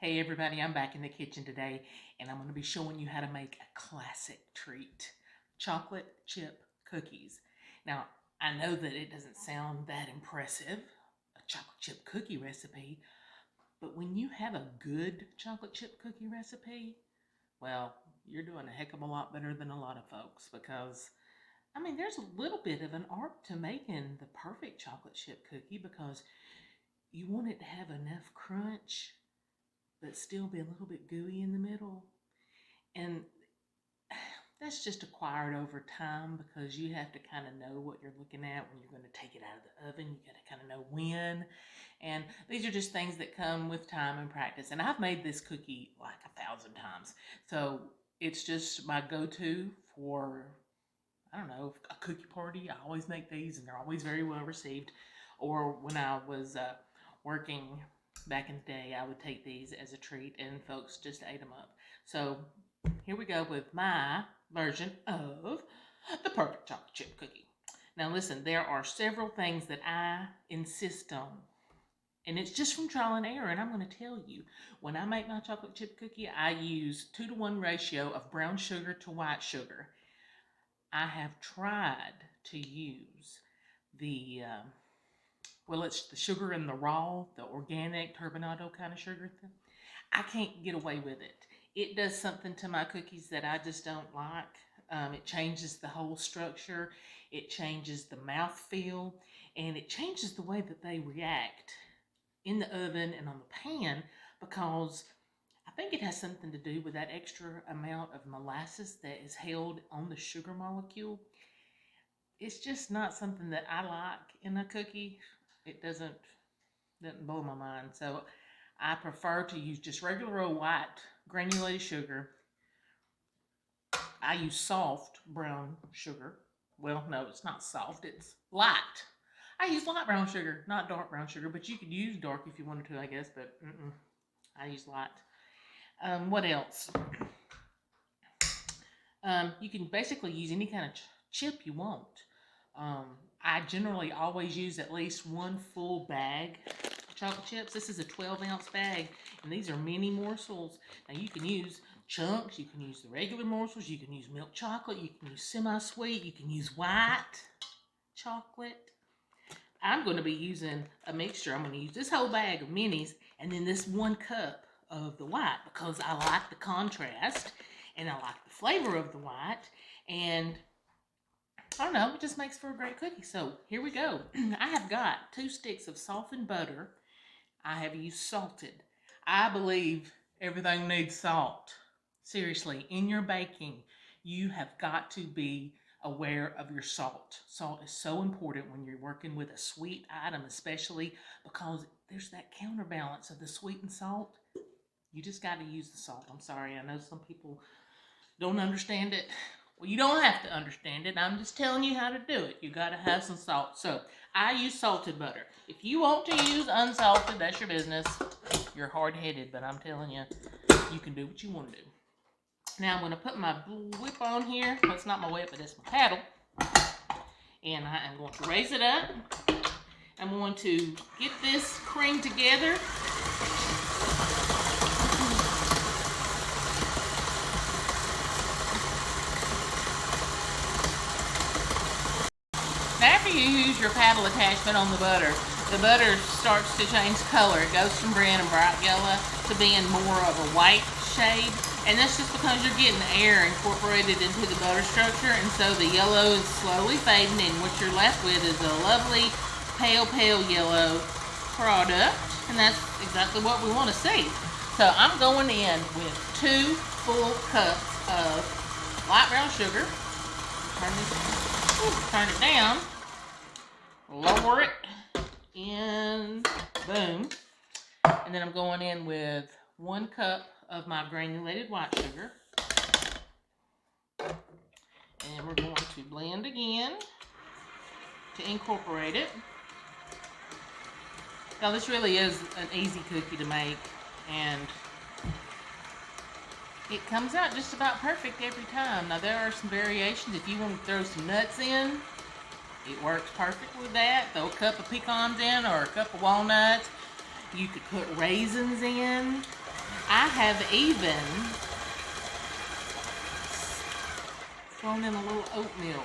Hey everybody, I'm back in the kitchen today and I'm going to be showing you how to make a classic treat, chocolate chip cookies. Now, I know that it doesn't sound that impressive, a chocolate chip cookie recipe, but when you have a good chocolate chip cookie recipe, well, you're doing a heck of a lot better than a lot of folks because, there's a little bit of an art to making the perfect chocolate chip cookie because you want it to have enough crunch but still be a little bit gooey in the middle. And that's just acquired over time because you have to kind of know what you're looking at when you're going to take it out of the oven. You got to kind of know when. And these are just things that come with time and practice. And I've made this cookie like 1,000 times. So it's just my go-to for, I don't know, a cookie party. I always make these and they're always very well received. Or when I was working back in the day, I would take these as a treat and folks just ate them up. So here we go with my version of the perfect chocolate chip cookie. Now listen, there are several things that I insist on. And it's just from trial and error. And I'm going to tell you, when I make my chocolate chip cookie, I use 2-to-1 ratio of brown sugar to white sugar. I have tried to use the it's the sugar in the raw, the organic turbinado kind of sugar thing. I can't get away with it. It does something to my cookies that I just don't like. It changes the whole structure. It changes the mouthfeel. And it changes the way that they react in the oven and on the pan because I think it has something to do with that extra amount of molasses that is held on the sugar molecule. It's just not something that I like in a cookie. It doesn't blow my mind. So I prefer to use just regular old white granulated sugar. I use soft brown sugar. Well, no, it's not soft. It's light. I use light brown sugar, not dark brown sugar, but you could use dark if you wanted to, I guess, but I use light. What else? You can basically use any kind of chip you want. I generally always use at least one full bag of chocolate chips. This is a 12-ounce bag, and these are mini morsels. Now you can use chunks, you can use the regular morsels, you can use milk chocolate, you can use semi-sweet, you can use white chocolate. I'm going to be using a mixture. I'm going to use this whole bag of minis and then this 1 cup of the white because I like the contrast and I like the flavor of the white, and I don't know, it just makes for a great cookie. So here we go. I have got 2 sticks of softened butter. I have used salted. I believe everything needs salt. Seriously, in your baking, you have got to be aware of your salt. Salt is so important when you're working with a sweet item, especially because there's that counterbalance of the sweet and salt. You just got to use the salt. I'm sorry, I know some people don't understand it. Well, you don't have to understand it. I'm just telling you how to do it. You got to have some salt. So I use salted butter. If you want to use unsalted, that's your business. You're hard-headed, but I'm telling you, you can do what you want to do. Now I'm going to put my whip on here. Well, it's not my whip, but it's my paddle. And I am going to raise it up. I'm going to get this cream together. After you use your paddle attachment on the butter starts to change color. It goes from being a bright yellow to being more of a white shade. And that's just because you're getting air incorporated into the butter structure. And so the yellow is slowly fading, and what you're left with is a lovely pale yellow product. And that's exactly what we want to see. So I'm going in with 2 full cups of light brown sugar. Turn it down, lower it, and boom. And then I'm going in with 1 cup of my granulated white sugar. And we're going to blend again to incorporate it. Now this really is an easy cookie to make, and it comes out just about perfect every time. Now there are some variations. If you want to throw some nuts in, it works perfect with that. Throw a cup of pecans in or a cup of walnuts. You could put raisins in. I have even thrown in a little oatmeal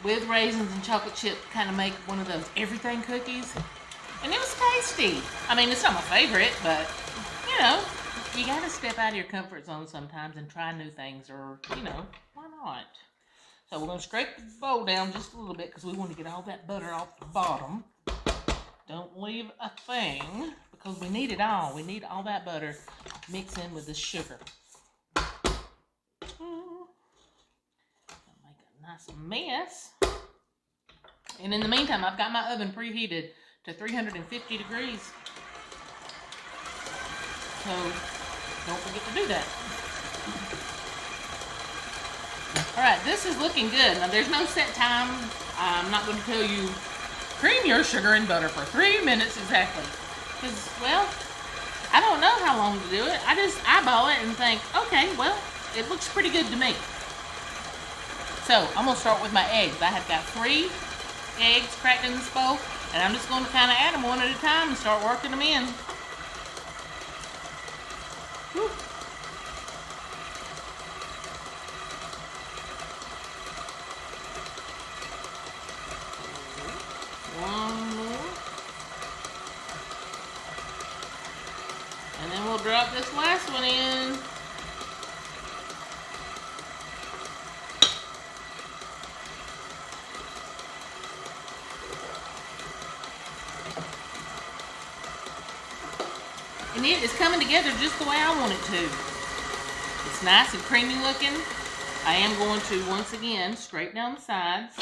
with raisins and chocolate chip, kind of make one of those everything cookies. And it was tasty. I mean, it's not my favorite, but, you know, you gotta step out of your comfort zone sometimes and try new things, or, you know, why not? So we're gonna scrape the bowl down just a little bit because we want to get all that butter off the bottom. Don't leave a thing because we need it all. We need all that butter mixed in with the sugar. Make a nice mess. And in the meantime, I've got my oven preheated to 350 degrees. So don't forget to do that. Alright, this is looking good. Now there's no set time. I'm not going to tell you cream your sugar and butter for 3 minutes exactly. Because, well, I don't know how long to do it. I just eyeball it and think, okay, well, it looks pretty good to me. So I'm going to start with my eggs. I have got 3 eggs cracked in this bowl, and I'm just going to kind of add them one at a time and start working them in. Whew. One more. And then we'll drop this last one in. And it is coming together just the way I want it to. It's nice and creamy looking. I am going to, once again, scrape down the sides.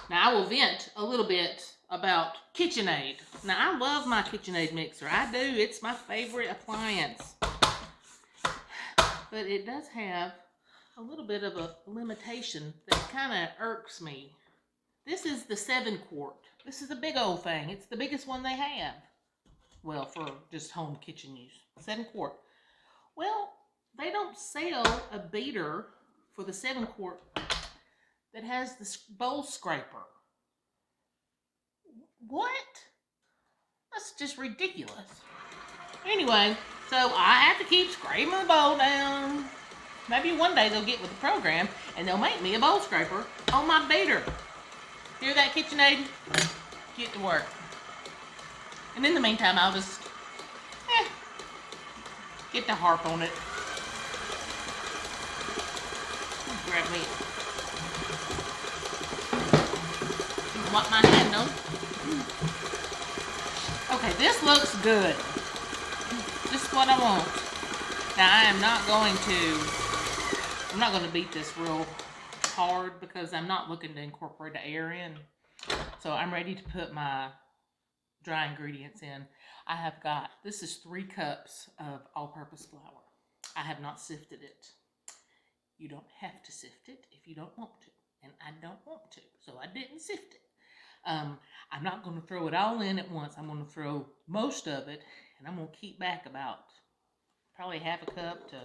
Now I will vent a little bit about KitchenAid. Now I love my KitchenAid mixer. I do. It's my favorite appliance. But it does have a little bit of a limitation that kind of irks me. This is the 7-quart. This is a big old thing. It's the biggest one they have. Well, for just home kitchen use. 7-quart. Well, they don't sell a beater for the 7-quart that has the bowl scraper. What? That's just ridiculous. Anyway, so I have to keep scraping the bowl down. Maybe one day they'll get with the program and they'll make me a bowl scraper on my beater. Hear that, KitchenAid? Get to work. And in the meantime, I'll just get the harp on it. Grab me. Wipe my hand on. Okay, this looks good. This is what I want. Now I am not going to beat this real hard because I'm not looking to incorporate the air in. So I'm ready to put my dry ingredients in. I have got, this is 3 cups of all-purpose flour. I have not sifted it. You don't have to sift it if you don't want to. And I don't want to, so I didn't sift it. I'm not going to throw it all in at once. I'm going to throw most of it, and I'm going to keep back about probably half a cup to,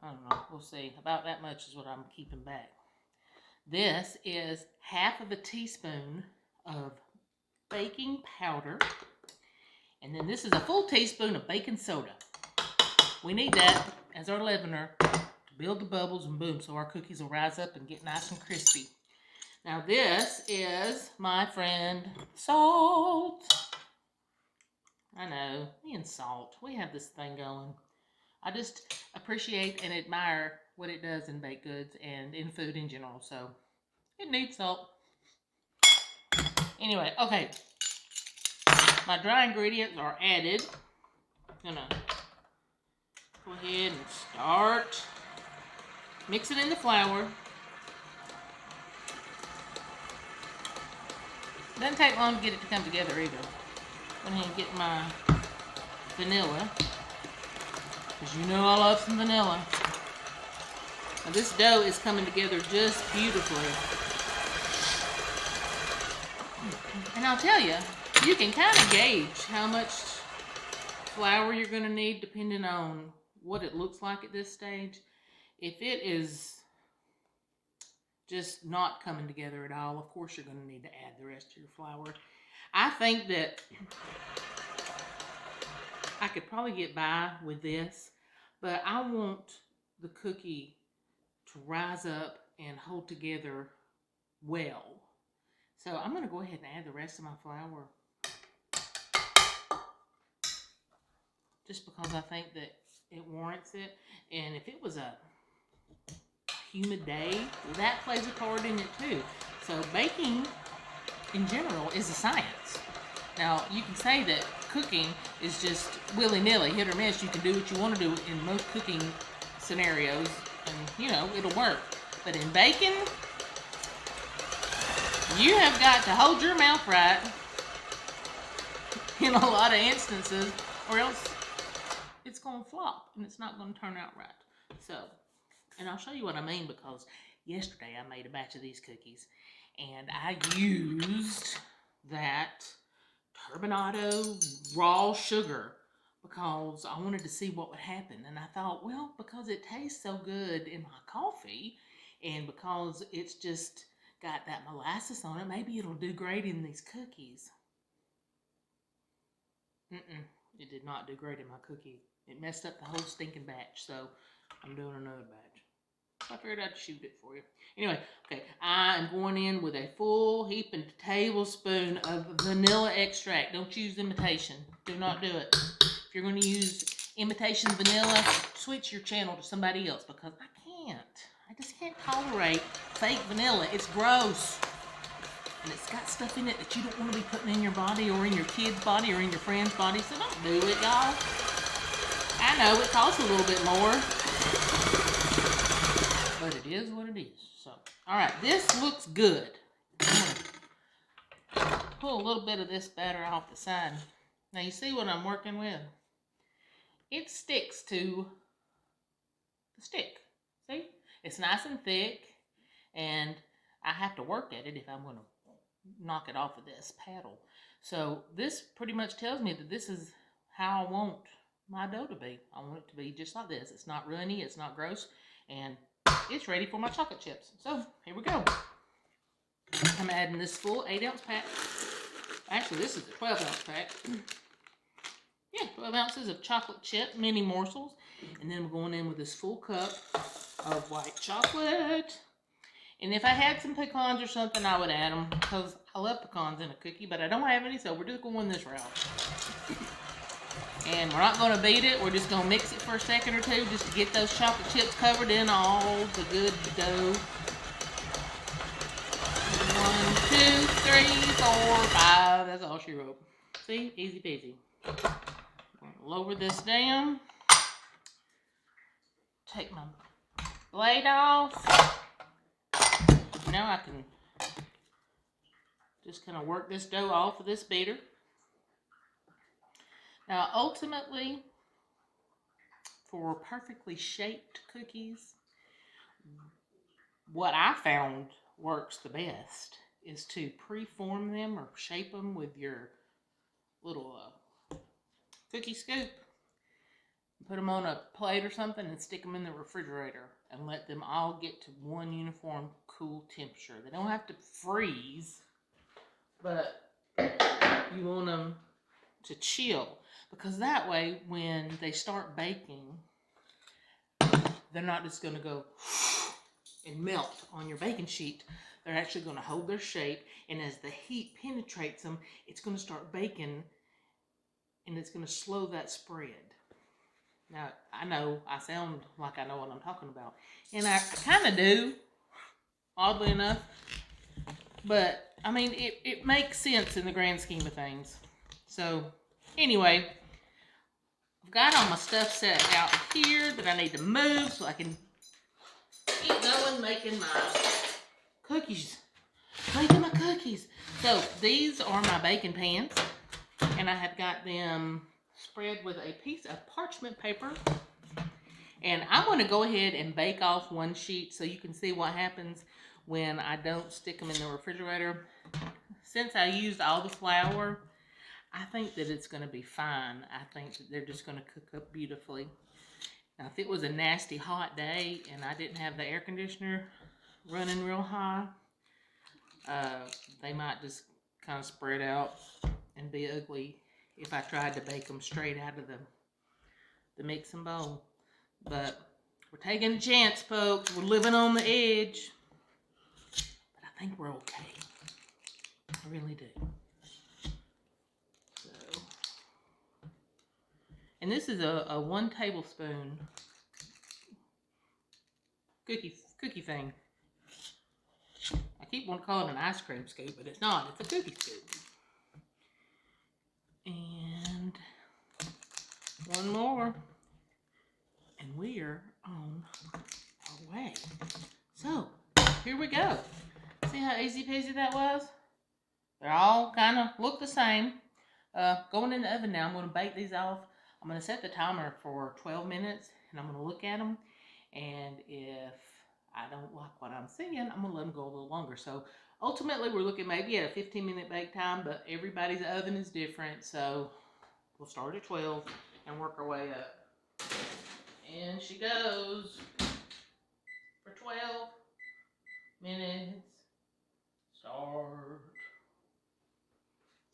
I don't know, we'll see. About that much is what I'm keeping back. This is half of a teaspoon of baking powder, and then this is a full teaspoon of baking soda. We need that as our leavener to build the bubbles and boom, so our cookies will rise up and get nice and crispy. Now this is my friend salt. I know, me and salt, we have this thing going. I just appreciate and admire what it does in baked goods and in food in general, so it needs salt. Anyway, okay, my dry ingredients are added. I'm gonna go ahead and start mixing in the flour. Doesn't take long to get it to come together either. Go ahead and get my vanilla, because you know I love some vanilla. Now this dough is coming together just beautifully. And I'll tell you, you can kind of gauge how much flour you're going to need depending on what it looks like at this stage. If it is just not coming together at all. Of course, you're going to need to add the rest of your flour. I think that I could probably get by with this, but I want the cookie to rise up and hold together well. So I'm going to go ahead and add the rest of my flour, just because I think that it warrants it. And if it was a humid day, well, that plays a part in it too. So baking in general is a science. Now, you can say that cooking is just willy-nilly, hit or miss. You can do what you want to do in most cooking scenarios, and, you know, it'll work. But in baking, you have got to hold your mouth right in a lot of instances, or else it's going to flop, and it's not going to turn out right. So, and I'll show you what I mean, because yesterday I made a batch of these cookies, and I used that turbinado raw sugar because I wanted to see what would happen. And I thought, well, because it tastes so good in my coffee, and because it's just got that molasses on it, maybe it'll do great in these cookies. It did not do great in my cookie. It messed up the whole stinking batch, so I'm doing another batch. I figured I'd shoot it for you. Anyway, okay, I am going in with a full heaping tablespoon of vanilla extract. Don't use imitation. Do not do it. If you're going to use imitation vanilla, switch your channel to somebody else, because I can't. I just can't tolerate fake vanilla. It's gross. And it's got stuff in it that you don't want to be putting in your body, or in your kid's body, or in your friend's body. So don't do it, y'all. I know it costs a little bit more, but it is what it is. So, all right, this looks good. I'm gonna pull a little bit of this batter off the side. Now you see what I'm working with? It sticks to the stick. See? It's nice and thick, and I have to work at it if I'm going to knock it off of this paddle. So this pretty much tells me that this is how I want my dough to be. I want it to be just like this. It's not runny, it's not gross, and it's ready for my chocolate chips. So here we go. I'm adding this full 8-ounce pack. Actually, this is a 12-ounce pack. Yeah, 12 ounces of chocolate chip mini morsels. And then we're going in with this full cup of white chocolate. And if I had some pecans or something, I would add them, because I love pecans in a cookie, but I don't have any, so we're just going this route. And we're not going to beat it. We're just going to mix it for a second or two just to get those chocolate chips covered in all the good dough. 1, 2, 3, 4, 5. That's all she wrote. See? Easy peasy. I'm going to lower this down. Take my blade off. Now I can just kind of work this dough off of this beater. Now, ultimately, for perfectly shaped cookies, what I found works the best is to preform them or shape them with your little cookie scoop. Put them on a plate or something and stick them in the refrigerator and let them all get to one uniform cool temperature. They don't have to freeze, but you want them to chill, because that way when they start baking, they're not just going to go and melt on your baking sheet. They're actually going to hold their shape, and as the heat penetrates them, it's going to start baking, and it's going to slow that spread. Now, I know I sound like I know what I'm talking about, and I kind of do, oddly enough, but I mean, it makes sense in the grand scheme of things. So, anyway, I've got all my stuff set out here that I need to move so I can keep going making my cookies. Making my cookies. So, these are my baking pans, and I have got them spread with a piece of parchment paper. And I'm going to go ahead and bake off one sheet so you can see what happens when I don't stick them in the refrigerator. Since I used all the flour, I think that it's going to be fine. I think that they're just going to cook up beautifully. Now, if it was a nasty hot day and I didn't have the air conditioner running real high, they might just kind of spread out and be ugly if I tried to bake them straight out of the mixing bowl. But we're taking a chance, folks. We're living on the edge. But I think we're okay. I really do. So, and this is a 1 tablespoon cookie thing. I keep wanting to call it an ice cream scoop, but it's not. It's a cookie scoop. And 1 more. And we are on our way. So, here we go. See how easy peasy that was? They're all kind of look the same. Going in the oven now, I'm going to bake these off. I'm going to set the timer for 12 minutes, and I'm going to look at them. And if I don't like what I'm seeing, I'm going to let them go a little longer. So, ultimately, we're looking maybe at a 15-minute bake time, but everybody's oven is different. So, we'll start at 12 and work our way up. And she goes for 12 minutes. Start.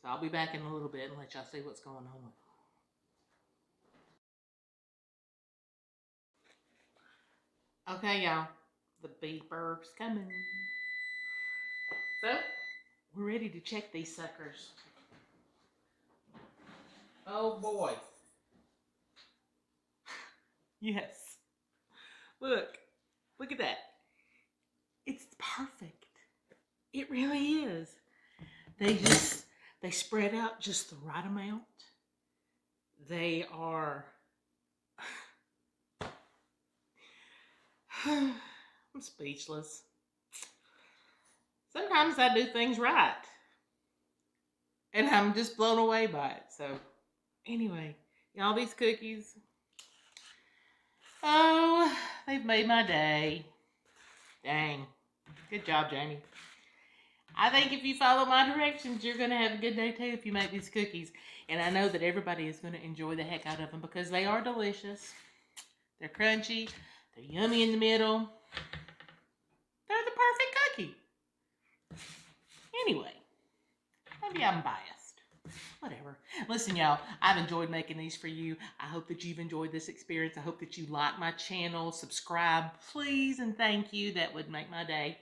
So I'll be back in a little bit and let y'all see what's going on. Okay, y'all. The beeper's coming. So, we're ready to check these suckers. Oh boy. Yes. Look at that. It's perfect. It really is. They spread out just the right amount. They are, I'm speechless. Sometimes I do things right. And I'm just blown away by it. So, anyway, y'all, these cookies, oh, they've made my day. Dang. Good job, Jamie. I think if you follow my directions, you're going to have a good day too if you make these cookies. And I know that everybody is going to enjoy the heck out of them because they are delicious. They're crunchy. They're yummy in the middle. They're the perfect cookie. Anyway, maybe I'm biased. Whatever. Listen, y'all, I've enjoyed making these for you. I hope that you've enjoyed this experience. I hope that you like my channel. Subscribe, please, and thank you. That would make my day.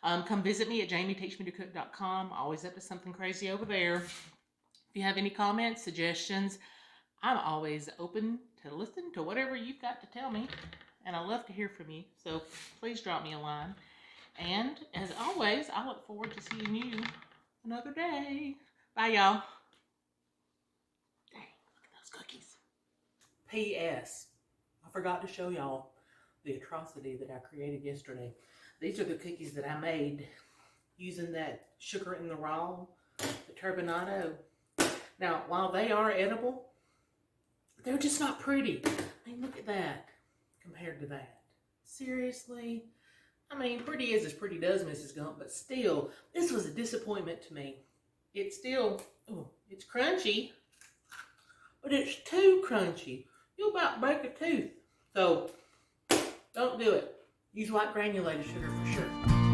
Come visit me at jamieteachmetocook.com. Always up to something crazy over there. If you have any comments, suggestions, I'm always open to listen to whatever you've got to tell me. And I love to hear from you. So please drop me a line. And as always, I look forward to seeing you another day. Bye, y'all. Dang, look at those cookies. P.S. I forgot to show y'all the atrocity that I created yesterday. These are the cookies that I made using that sugar in the raw, the turbinado. Now, while they are edible, they're just not pretty. I mean, look at that compared to that. Seriously? I mean, pretty is as pretty does, Mrs. Gump, but still, this was a disappointment to me. It's still, oh, it's crunchy, but it's too crunchy. You'll about break a tooth. So, don't do it. Use white granulated sugar for sure.